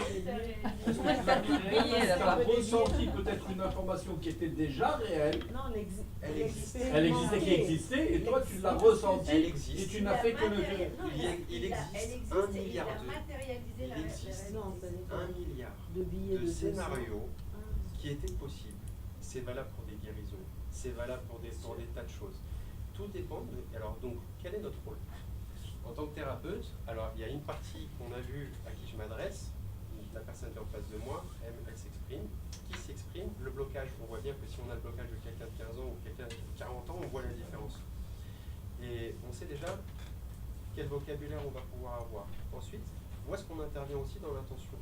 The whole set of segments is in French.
Tu as ressenti peut-être une information qui était déjà réelle. Non, Elle existait, qui existait, et toi tu l'as ressentie. Elle existe. Et tu n'as fait que le. Il existe 1 milliard de billets de de scénarios qui étaient possibles. C'est valable pour des guérisons, c'est valable pour des tas de choses. Tout dépend de. Alors, donc, quel est notre rôle? En tant que thérapeute, alors il y a une partie qu'on a vue à qui je m'adresse, la personne qui est en face de moi, elle s'exprime. Qui s'exprime? Le blocage. On voit bien que si on a le blocage de quelqu'un de 15 ans ou quelqu'un de 40 ans, on voit la différence. Et on sait déjà quel vocabulaire on va pouvoir avoir. Ensuite, où est-ce qu'on intervient aussi dans l'intention?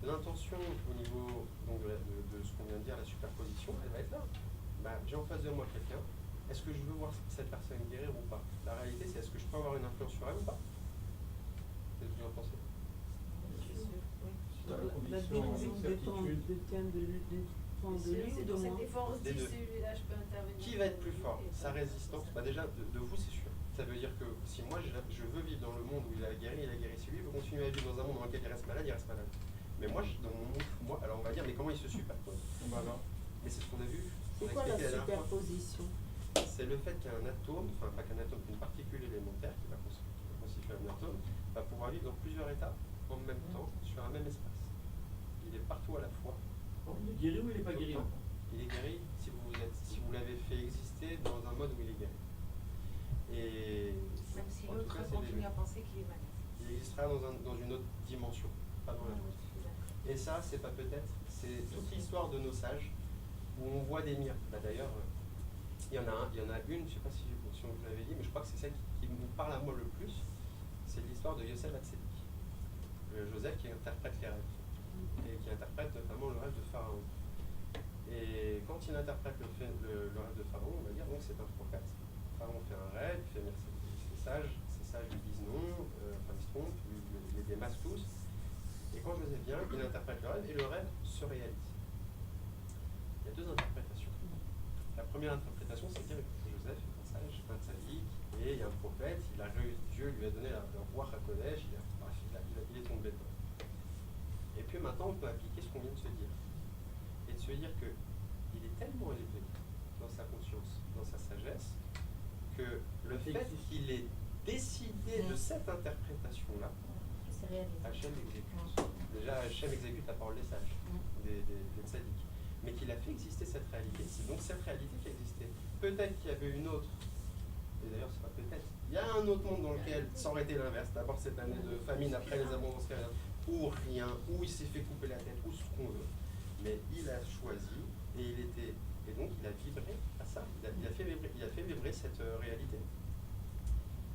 L'intention au niveau donc, de ce qu'on vient de dire, la superposition, elle va être là. J'ai en face de moi quelqu'un. Est-ce que je veux voir cette personne guérir ou pas? La réalité, c'est est-ce que je peux avoir une influence sur elle ou pas? Qu'est-ce que vous en pensez? La guérison dépend de lui ou de moi. Des deux. Qui va être plus fort? Sa résistance? Déjà, de vous, c'est sûr. Ça veut dire que si moi, je veux vivre dans le monde où il a guéri. Si lui veut continuer à vivre dans un monde dans lequel il reste malade, il reste malade. Mais moi, dans mon monde, alors on va dire, mais comment il se superpose? Mais c'est ce qu'on a vu. C'est quoi la superposition? C'est le fait qu'un atome, enfin pas qu'un atome, une particule élémentaire qui va constituer un atome, va pouvoir vivre dans plusieurs états en même temps sur un même espace. Il est partout à la fois. Il est guéri ou il n'est pas guéri? Il est guéri si vous l'avez fait exister dans un mode où il est guéri. Et même si l'autre continue à penser qu'il est malade. Il existera dans une autre dimension, pas dans la nôtre. Et ça, c'est pas peut-être, c'est toute l'histoire de nos sages où on voit des miracles. D'ailleurs, il y en a une, je ne sais pas si on vous l'avait dit, mais je crois que c'est celle qui nous parle à moi le plus. C'est l'histoire de Yosef Hatzadik. Joseph qui interprète les rêves. Et qui interprète notamment le rêve de Pharaon. Et quand il interprète le rêve de Pharaon, on va dire donc c'est un prophète. Pharaon fait un rêve, il fait venir ses sages lui disent non, enfin ils se trompent, ils les démassent tous. Et quand Joseph vient, il interprète le rêve et le rêve se réalise. Il y a deux interprétations. La première interprétation, c'est de dire que Joseph est un sage, un tzaddik, et il y a un prophète, Dieu lui a donné le roi HaKodesh, il est tombé dedans. Et puis maintenant, on peut appliquer ce qu'on vient de se dire. Et de se dire qu'il est tellement élevé dans sa conscience, dans sa sagesse, que le fait qu'il ait décidé de cette interprétation-là, Hachem exécute. Déjà, Hachem exécute la parole des sages, des tzaddik. Mais qu'il a fait exister cette réalité, c'est donc cette réalité qui a existé. Peut-être qu'il y avait une autre, et d'ailleurs c'est pas peut-être, il y a un autre monde dans lequel ça aurait été l'inverse, d'abord cette année de famine, après les abondances, ou rien, ou il s'est fait couper la tête, ou ce qu'on veut. Mais il a choisi, et donc il a vibré à ça, il a fait vibrer cette réalité.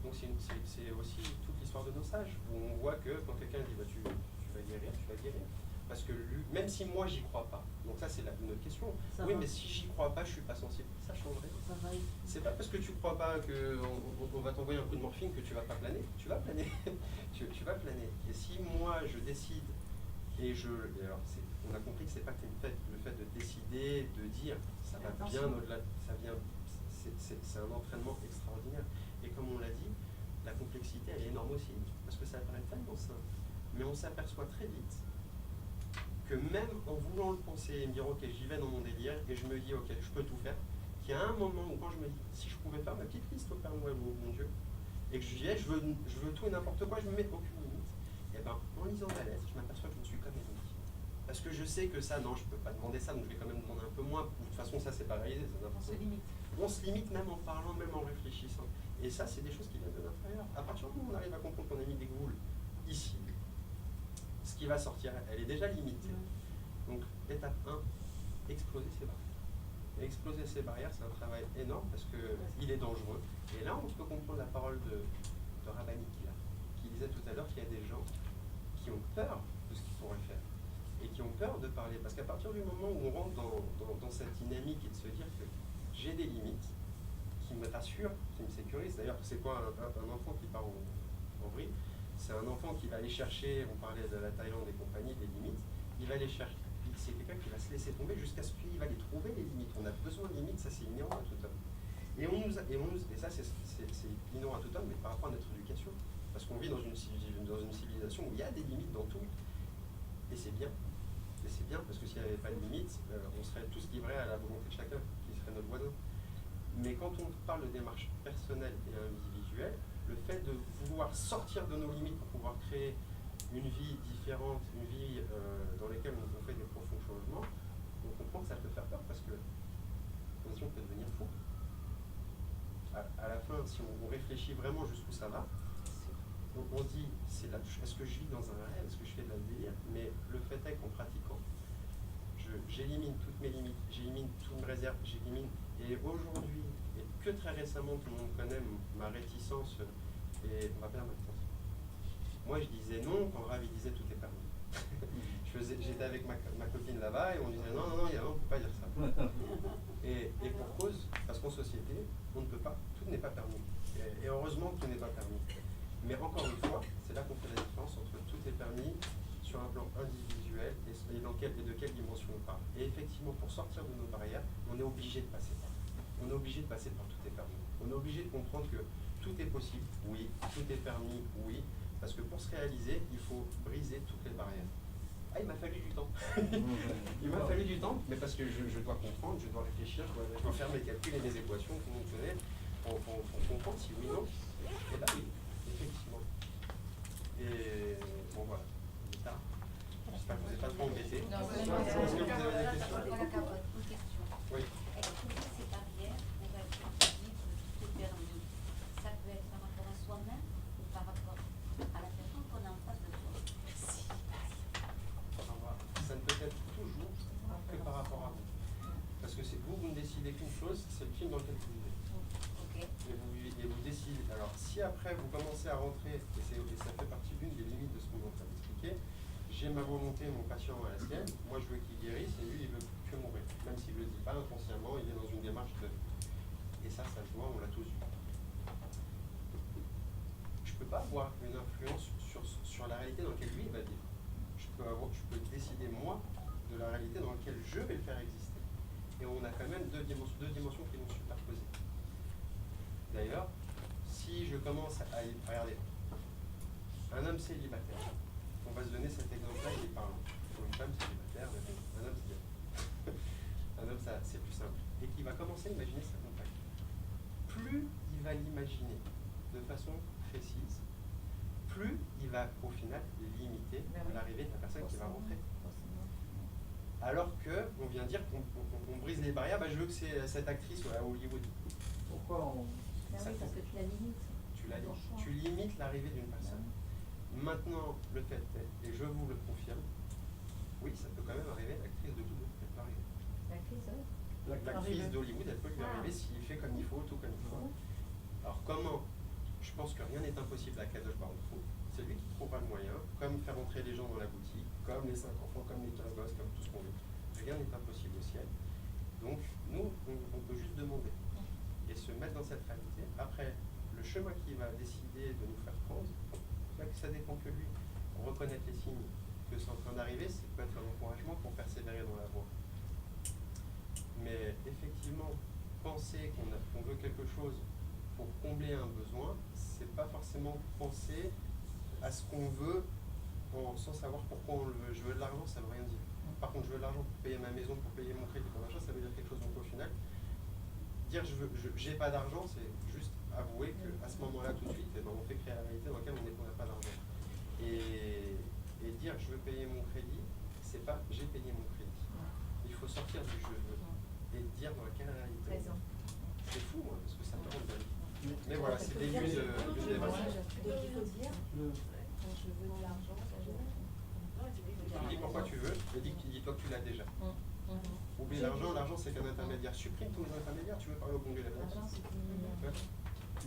Donc c'est aussi toute l'histoire de nos sages, où on voit que quand quelqu'un dit tu vas guérir, parce que lui, même si moi j'y crois pas, donc ça c'est une autre question, mais si j'y crois pas, je suis pas sensible, ça changerait. C'est pas parce que tu crois pas qu'on va t'envoyer un coup de morphine que tu vas pas planer, tu vas planer, tu vas planer. Et si moi je décide, alors on a compris que c'est pas que le fait de décider, de dire, ça va bien au-delà, c'est un entraînement extraordinaire. Et comme on l'a dit, la complexité elle est énorme aussi, parce que ça paraît tellement simple, mais on s'aperçoit très vite que même en voulant le penser et me dire ok j'y vais dans mon délire et je me dis ok je peux tout faire, qu'il y a un moment où quand je me dis si je pouvais faire ma petite liste au Père Noël ou au bon Dieu et que je dis je veux tout et n'importe quoi, je me mets aucune limite, et bien en lisant la lettre je m'aperçois que je me suis comme limite. Parce que je sais que ça non je peux pas demander ça, donc je vais quand même demander un peu moins, de toute façon ça c'est pas réalisé, on se limite même en parlant, même en réfléchissant. Et ça c'est des choses qui viennent de l'intérieur. À partir du moment où on arrive à comprendre qu'on a mis des goules ici, ce qui va sortir, elle est déjà limitée. Donc, étape 1, exploser ses barrières. Et exploser ses barrières, c'est un travail énorme parce qu'il est dangereux. Et là, on peut comprendre la parole de Rabbi Kila, qui disait tout à l'heure qu'il y a des gens qui ont peur de ce qu'ils pourraient faire et qui ont peur de parler. Parce qu'à partir du moment où on rentre dans cette dynamique et de se dire que j'ai des limites qui me rassurent, qui me sécurisent. D'ailleurs, c'est quoi un enfant qui part en vrille? C'est un enfant qui va aller chercher, on parlait de la Thaïlande et compagnie, des limites, il va aller chercher, c'est quelqu'un qui va se laisser tomber jusqu'à ce qu'il va les trouver les limites. On a besoin de limites, ça c'est inhérent à tout homme. Et ça c'est inhérent à tout homme, mais par rapport à notre éducation, parce qu'on vit dans une civilisation où il y a des limites dans tout. Et c'est bien. Et c'est bien parce que s'il n'y avait pas de limite, on serait tous livrés à la volonté de chacun, qui serait notre voisin. Mais quand on parle de démarche personnelle et individuelle, le fait de vouloir sortir de nos limites pour pouvoir créer une vie différente, une vie dans laquelle on fait des profonds changements, on comprend que ça peut faire peur parce que on peut devenir fou. À la fin, si on réfléchit vraiment jusqu'où ça va, on se dit, est-ce que je vis dans un rêve, est-ce que je fais de la délire? Mais le fait est qu'en pratiquant, j'élimine toutes mes limites, j'élimine toutes mes réserves, j'élimine. Et aujourd'hui, et que très récemment, tout le monde connaît ma réticence, et on va perdre notre temps. Moi, je disais non quand Rav il disait tout est permis. J'étais avec ma copine là-bas et on disait non, on ne peut pas dire ça. Et pour cause, parce qu'en société, on ne peut pas, tout n'est pas permis. Et heureusement, tout n'est pas permis. Mais encore une fois, c'est là qu'on fait la différence entre tout est permis sur un plan individuel et de quelle dimension on parle. Et effectivement, pour sortir de nos barrières, on est obligé de passer par. On est obligé de passer par tout est permis. On est obligé de comprendre que tout est possible, oui, tout est permis, oui, parce que pour se réaliser, il faut briser toutes les barrières. Ah, il m'a fallu du temps. Il m'a fallu du temps, mais parce que je dois comprendre, je dois réfléchir, je dois faire mes calculs et mes équations, tout le monde connaît, pour comprendre si oui ou non. Et là, oui, effectivement. Et bon, voilà, il est tard. J'espère que vous n'êtes pas trop embêtés. Non, Est-ce que vous avez des questions? Voilà, Capote, une question. Oui. Est-ce que ces barrières, on va être dit que tout est permis, ça peut être par rapport à soi-même ou par rapport à la personne qu'on a en face de soi? Ça ne peut être toujours que par rapport à vous. Parce que c'est vous ne décidez qu'une chose, c'est le film dans lequel vous vivez. Ok. Et vous décidez. Alors, si après vous commencez à rentrer, et ça fait partie d'une des limites de ce qu'on est en train d'expliquer, j'ai ma volonté, mon patient à la sienne, moi je veux qu'il guérisse et lui il veut que mourir. Même s'il ne le dit pas inconsciemment, il est dans une démarche de. Et ça se voit, on l'a tous eu. Je ne peux pas avoir une influence sur la réalité dans laquelle lui il va vivre. Je peux décider moi de la réalité dans laquelle je vais le faire exister. Et on a quand même deux dimensions qui vont se superposer. D'ailleurs, si je commence à regarder un homme célibataire, on va se donner cet exemple-là, il est parlant. Pour une femme célibataire, un homme célibataire. Un homme, ça, c'est plus simple. Et qui va commencer à imaginer sa compagne. Plus il va l'imaginer de façon précise, plus il va au final limiter l'arrivée de la personne qui va rentrer. Alors qu'on vient dire qu'on brise les barrières, je veux que cette actrice soit à Hollywood. Pourquoi on... Ah oui, parce que tu la limites. Tu limites l'arrivée d'une personne. Maintenant, le fait est, et je vous le confirme, oui, ça peut quand même arriver, l'actrice d'Hollywood, elle peut arriver. L'actrice d'Hollywood, elle peut lui arriver s'il fait comme il faut, tout comme il faut. Alors comment? Je pense que rien n'est impossible à Kadosh Baruch Hu. C'est lui qui trouvera le moyen, comme faire entrer les gens dans la boutique, comme les 5 enfants, comme les 15 gosses, comme tout ce qu'on veut. Rien n'est impossible au ciel. Donc, nous, on peut juste demander et se mettre dans cette réalité. Après, le chemin qu'il va décider de nous faire prendre, ça dépend que lui. Reconnaître les signes que c'est en train d'arriver, ça peut être un encouragement pour persévérer dans la voie. Mais effectivement, penser qu'on veut quelque chose pour combler un besoin, c'est pas forcément penser à ce qu'on veut sans savoir pourquoi on le veut. Je veux de l'argent, ça veut rien dire. Par contre, je veux de l'argent pour payer ma maison, pour payer mon crédit, pour machin, ça veut dire quelque chose. Donc au final, dire j'ai pas d'argent, c'est juste avouer qu'à ce moment-là, tout de suite, on fait créer la réalité dans laquelle on n'a pas d'argent. Et dire je veux payer mon crédit, c'est pas j'ai payé mon crédit. Il faut sortir du je veux et dire dans quelle réalité. C'est fou, moi, parce que ça me rend dingue. Mais voilà, c'est des lieux de débat. Donc il faut dire, quand je veux de l'argent, Tu dis pourquoi tu veux, et dis-toi que tu l'as déjà. Oublie l'argent c'est qu'un intermédiaire. Supprime tous les intermédiaires, tu veux parler au bon Dieu la.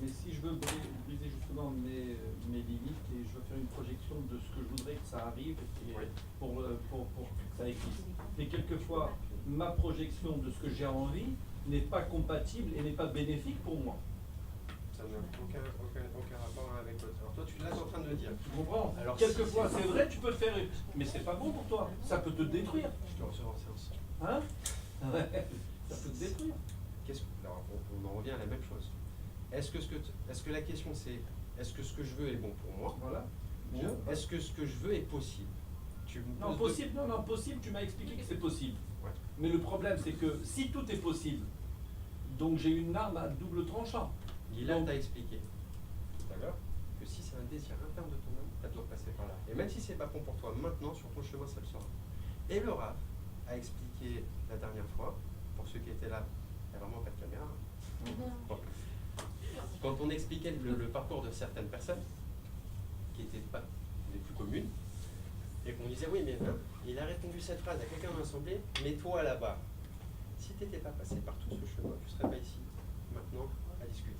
Mais si je veux briser justement mes limites et je veux faire une projection de ce que je voudrais que ça arrive et pour que ça existe. Mais quelquefois, ma projection de ce que j'ai envie n'est pas compatible et n'est pas bénéfique pour moi. Ça n'a aucun rapport avec l'autre. Alors toi, tu l'as en train de le dire. Tu comprends? Alors, quelquefois, c'est vrai, tu peux le faire, mais c'est pas bon pour toi. Ça peut te détruire. Je te recevoir en séance. Hein? Ouais. Ça peut te détruire. Alors, on en revient à la même chose. Est-ce que la question c'est est-ce que ce que je veux est bon pour moi? Voilà. Ou est-ce que ce que je veux est possible? tu me Non, poses possible, non, possible, tu m'as expliqué que c'est possible. Ouais. Mais le problème, c'est que si tout est possible, donc j'ai une arme à double tranchant. Guillaume t'a expliqué tout à l'heure que si c'est un désir interne de ton âme, tu dois passer par là. Et même si c'est pas bon pour toi maintenant, sur ton chemin, ça le sera. Et le Rav a expliqué la dernière fois, pour ceux qui étaient là, il n'y a vraiment pas de caméra. Bon. Quand on expliquait le parcours de certaines personnes, qui n'étaient pas les plus communes, et qu'on disait oui, mais il a répondu cette phrase à quelqu'un dans l'assemblée, mais toi là-bas, si tu n'étais pas passé par tout ce chemin, tu ne serais pas ici maintenant à discuter.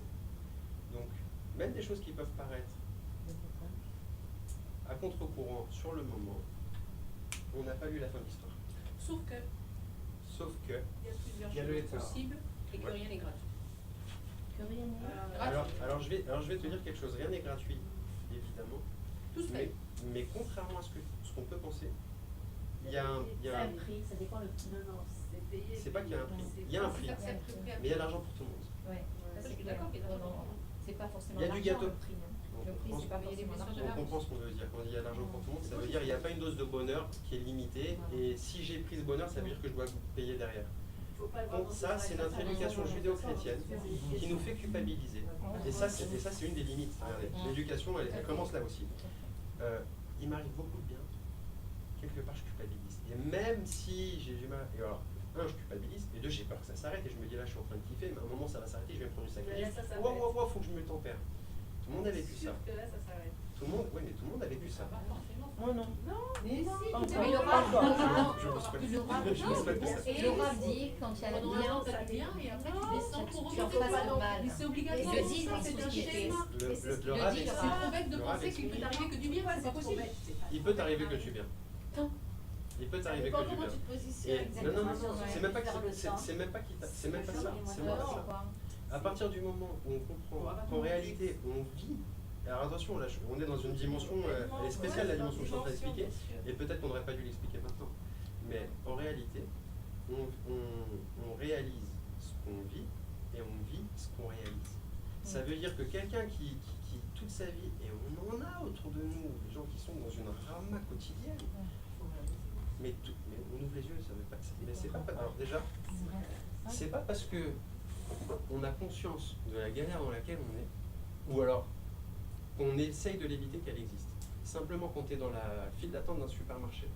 Donc, même des choses qui peuvent paraître à contre-courant sur le moment, on n'a pas lu la fin de l'histoire. Sauf que Sauf que, il y a plusieurs il y a le choses état. possibles et que Ouais. rien n'est gratuit. Que rien n'est. alors je vais te dire quelque chose, rien n'est gratuit, évidemment, Tout se fait. mais contrairement à ce qu'on peut penser, il y a un prix, ça dépend le prix. Non, c'est payé. c'est pas qu'il y a un prix, il y a un prix, C'est le prix à mais il y a de l'argent pour tout le monde. Ouais. Ça, je suis d'accord qu'il y a de l'argent. C'est pas forcément Il y a du l'argent, gâteau. le prix. Hein. Donc, Le prix, on c'est pas payer des forcément blessures de l'argent. on comprend ce qu'on veut dire. Quand il y a de l'argent pour tout le monde, ça veut dire qu'il n'y a pas une dose de bonheur qui est limitée, et si j'ai pris ce bonheur, ça veut dire que je dois payer derrière. Donc ça, c'est notre éducation judéo-chrétienne qui nous fait culpabiliser. Et ça, c'est une des limites. Regardez, l'éducation, elle commence là aussi. Il m'arrive beaucoup de bien, quelque part je culpabilise. Et même si j'ai du mal, et alors, un, je culpabilise, et deux, j'ai peur que ça s'arrête, et je me dis là, je suis en train de kiffer, mais à un moment, ça va s'arrêter, je vais me prendre du sacrifice. Wow, faut que je me tempère. Tout le monde a vécu ça. Que là, ça s'arrête. Tout le monde, oui, mais tout le monde a vécu ça. Pas forcément. Moi non. Mais si, Pas tu encore. sais, le Pas encore. Je me souhaite. Le Rav Je me souhaite que ça. le Rav dit, quand il y a le pendant un bien, an, t'as du bien et après tu descends pour tu en remonter fasses pas le mal. Mais c'est obligatoire. Et le dit dans c'est tout un ce qui est schéma. Le le Rav dit, le explique. C'est trop bête de Le Rav penser qu'il peut explique. t'arriver que du bien, c'est pas possible. Il peut t'arriver que du bien. Il peut t'arriver que du bien. Comment tu te positionnes Et non, exactement. c'est même pas c'est même pas ça. C'est même pas ça. À partir du moment où on comprend qu'en réalité on vit, alors attention, là on est dans une dimension, elle est spéciale la dimension que je suis en train d'expliquer, et peut-être qu'on n'aurait pas dû l'expliquer maintenant. Mais en réalité, on réalise ce qu'on vit et on vit ce qu'on réalise. Ça veut dire que quelqu'un qui toute sa vie, et on en a autour de nous, des gens qui sont dans une rama quotidienne, mais on ouvre les yeux, ça veut pas que mais c'est pas. Alors déjà, c'est pas parce que on a conscience de la galère dans laquelle on est, ou alors qu'on essaye de l'éviter qu'elle existe. Simplement quand tu es dans la file d'attente d'un supermarché,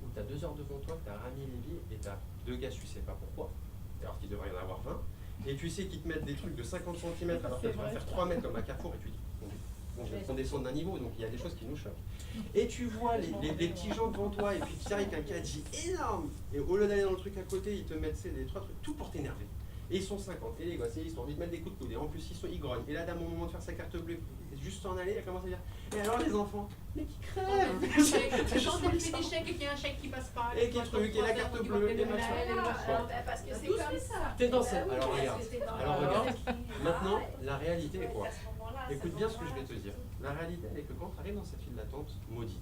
où tu as 2 heures devant toi, tu as Rami Lévy et tu as 2 gars, tu sais pas pourquoi, alors qu'il devrait y en avoir 20, et tu sais qu'ils te mettent des trucs de 50 cm alors que tu vas faire 3 mètres comme à Carrefour, et tu dis, bon, je vais qu'on descende d'un niveau, donc il y a des choses qui nous choquent. Et tu vois les petits gens devant toi, et puis tu arrives avec un caddie énorme, et au lieu d'aller dans le truc à côté, ils te mettent des 3 trucs, tout pour t'énerver. Et ils sont 50, et les gosses, et ils ont envie de mettre des coups de coude, et en plus ils grognent. Et la dame, au moment de faire sa carte bleue, juste en aller, elle commence à dire, et alors les enfants, mais qui crèvent. Quand elle fait des chèques et qu'il y a un chèque qui passe pas. Et qui truc, et la carte bleue, et machin. Parce que c'est comme ça. T'es dans cette. Alors regarde, maintenant, la réalité est quoi? Écoute bien ce que je vais te dire. La réalité, elle est que quand tu arrives dans cette file d'attente maudite,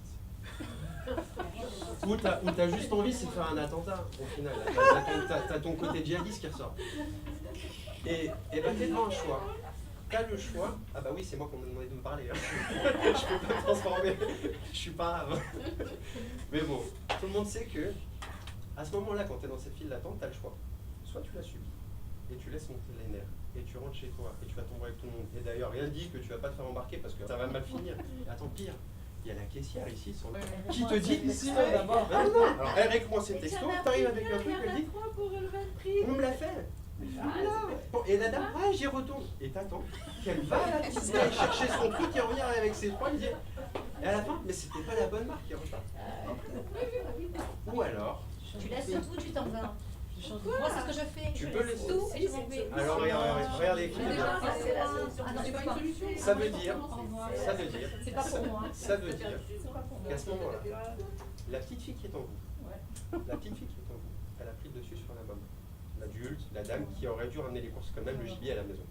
où t'as juste envie, c'est de faire un attentat, au final. T'as ton côté djihadiste qui ressort. Et ben t'es devant un choix. T'as le choix. Ah bah oui, c'est moi qu'on m'a demandé de me parler. Hein. Je peux pas me transformer. Je suis pas Rave. Mais bon, tout le monde sait que à ce moment-là, quand t'es dans cette file d'attente, t'as le choix. Soit tu la subis et tu laisses monter les nerfs et tu rentres chez toi et tu vas tomber avec tout le monde. Et d'ailleurs, rien ne dit que tu vas pas te faire embarquer parce que ça va mal finir. Attends, pire. Il y a la caissière ici, qui te dit ici d'abord. Non. Alors elle récompense ses textos, t'arrives avec un truc, elle dit on me l'a fait. Bon, et la dame, j'y retourne. Et t'attends qu'elle va à la pizza chercher son truc et revient avec ses 3 billets. Et à la fin, mais c'était pas la bonne marque qui repart. Ou alors, Tu laisses tout, tu t'en vas. Moi, c'est ce que je fais. tu Je peux laisse laisser. tout et je m'en vais. Alors regardez, écoutez bien. C'est la solution. Ah non, C'est je pas peux une pas. solution. Ça veut dire C'est pas pour moi. ça veut dire qu'à ce moment-là, la petite fille qui est en vous, elle a pris le dessus sur la maman. L'adulte, la dame qui aurait dû ramener les courses quand même, le gibier à la maison.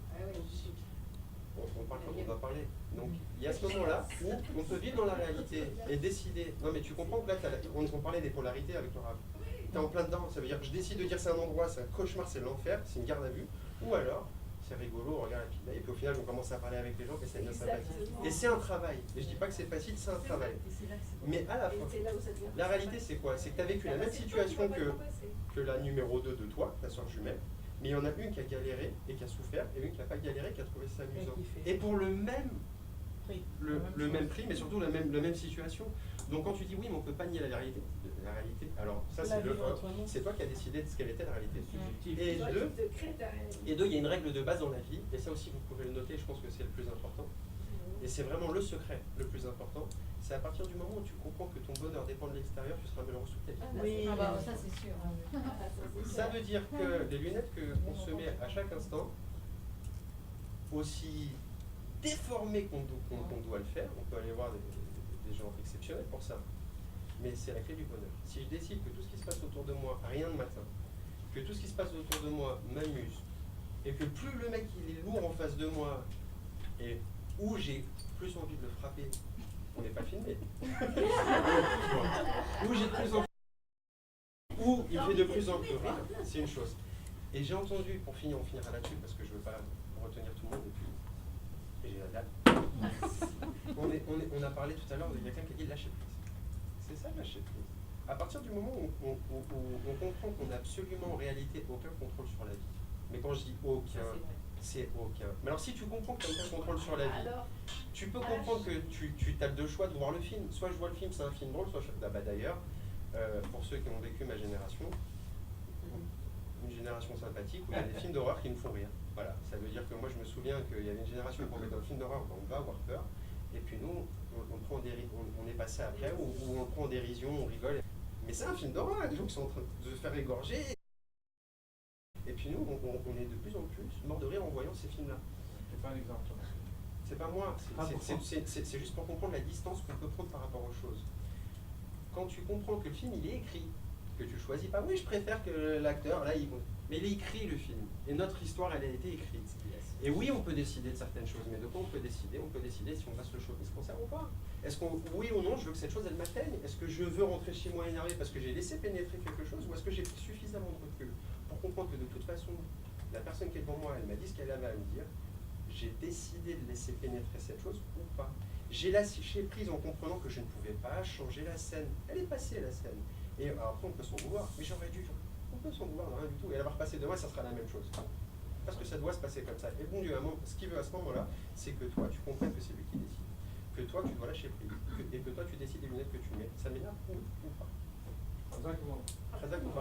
On parle comme on va parler. Donc il y a ce moment-là où on peut vivre dans la réalité et décider. Non mais tu comprends que là, on parlait des polarités avec le Rav. T'es en plein dedans, ça veut dire que je décide de dire c'est un endroit, c'est un cauchemar, c'est l'enfer, c'est une garde à vue. Ou alors, c'est rigolo, on regarde la petite. Et puis au final, on commence à parler avec les gens, et c'est bien sympathique. Et c'est un travail. Et je dis pas que c'est facile, c'est un travail. Mais à la fin, la réalité c'est quoi? C'est que tu as vécu la même situation que la numéro 2 de toi, ta soeur jumelle, mais il y en a une qui a galéré et qui a souffert, et une qui n'a pas galéré, qui a trouvé ça amusant. Et pour le même prix, mais surtout la même situation. Donc quand tu dis oui, mais on ne peut pas nier la réalité, alors ça c'est toi qui as décidé de ce qu'elle était la réalité. Et deux, il y a une règle de base dans la vie, et ça aussi vous pouvez le noter, je pense que c'est le plus important. Et c'est vraiment le secret le plus important, c'est à partir du moment où tu comprends que ton bonheur dépend de l'extérieur, tu seras malheureux toute ta vie. Oui, Ça c'est sûr. Ça veut dire que les lunettes qu'on se met à chaque instant, aussi déformées qu'on doit le faire, on peut aller voir des gens exceptionnels pour ça, mais c'est la clé du bonheur. Si je décide que tout ce qui se passe autour de moi, rien de matin, que tout ce qui se passe autour de moi m'amuse, et que plus le mec il est lourd en face de moi, et où j'ai plus envie de le frapper, on n'est pas filmé, où j'ai plus envie, où il fait de plus en plus rire, c'est une chose. Et j'ai entendu, pour finir, on finira là-dessus parce que je ne veux pas retenir tout le monde, et j'ai la date. On a parlé tout à l'heure de quelqu'un qui a dit lâcher prise. C'est ça lâcher prise. À partir du moment où on comprend qu'on n'a absolument en réalité aucun contrôle sur la vie, mais quand je dis aucun, c'est aucun. Mais alors si tu comprends que tu n'as aucun contrôle sur la vie, tu peux comprendre que tu as le deux choix de voir le film. Soit je vois le film, c'est un film drôle, soit je... d'ailleurs, pour ceux qui ont vécu ma génération, une génération sympathique où il y a des films d'horreur qui me font rire. Voilà, ça veut dire que moi je me souviens qu'il y avait une génération où on met dans le film d'horreur, on va avoir peur, et puis nous, on est passé après, où on le prend en dérision, on rigole. Mais c'est un film d'horreur, les gens qui sont en train de se faire égorger. Et puis nous, on est de plus en plus morts de rire en voyant ces films-là. C'est pas un exemple. C'est pas moi, c'est juste pour comprendre la distance qu'on peut prendre par rapport aux choses. Quand tu comprends que le film il est écrit, que tu choisis pas, oui je préfère que l'acteur, là mais il est écrit le film, et notre histoire elle a été écrite. Et oui on peut décider de certaines choses, mais de quoi on peut décider? On peut décider si on passe le showbiz concert ou pas. Est-ce qu'on, oui ou non, je veux que cette chose elle m'atteigne? Est-ce que je veux rentrer chez moi énervé parce que j'ai laissé pénétrer quelque chose, ou est-ce que j'ai pris suffisamment de recul pour comprendre que de toute façon, la personne qui est devant moi, elle m'a dit ce qu'elle avait à me dire, j'ai décidé de laisser pénétrer cette chose ou pas. J'ai lâché prise en comprenant que je ne pouvais pas changer la scène. Elle est passée la scène. Et alors après on peut s'en vouloir, mais j'aurais dû, on peut s'en vouloir de rien du tout. Et elle va repasser demain, ça sera la même chose. Parce que ça doit se passer comme ça. Et bon Dieu, ce qu'il veut à ce moment-là, c'est que toi, tu comprennes que c'est lui qui décide. Que toi, tu dois lâcher prise. Et que toi, tu décides des lunettes que tu mets. Ça m'énerve ou pas? Très d'accord.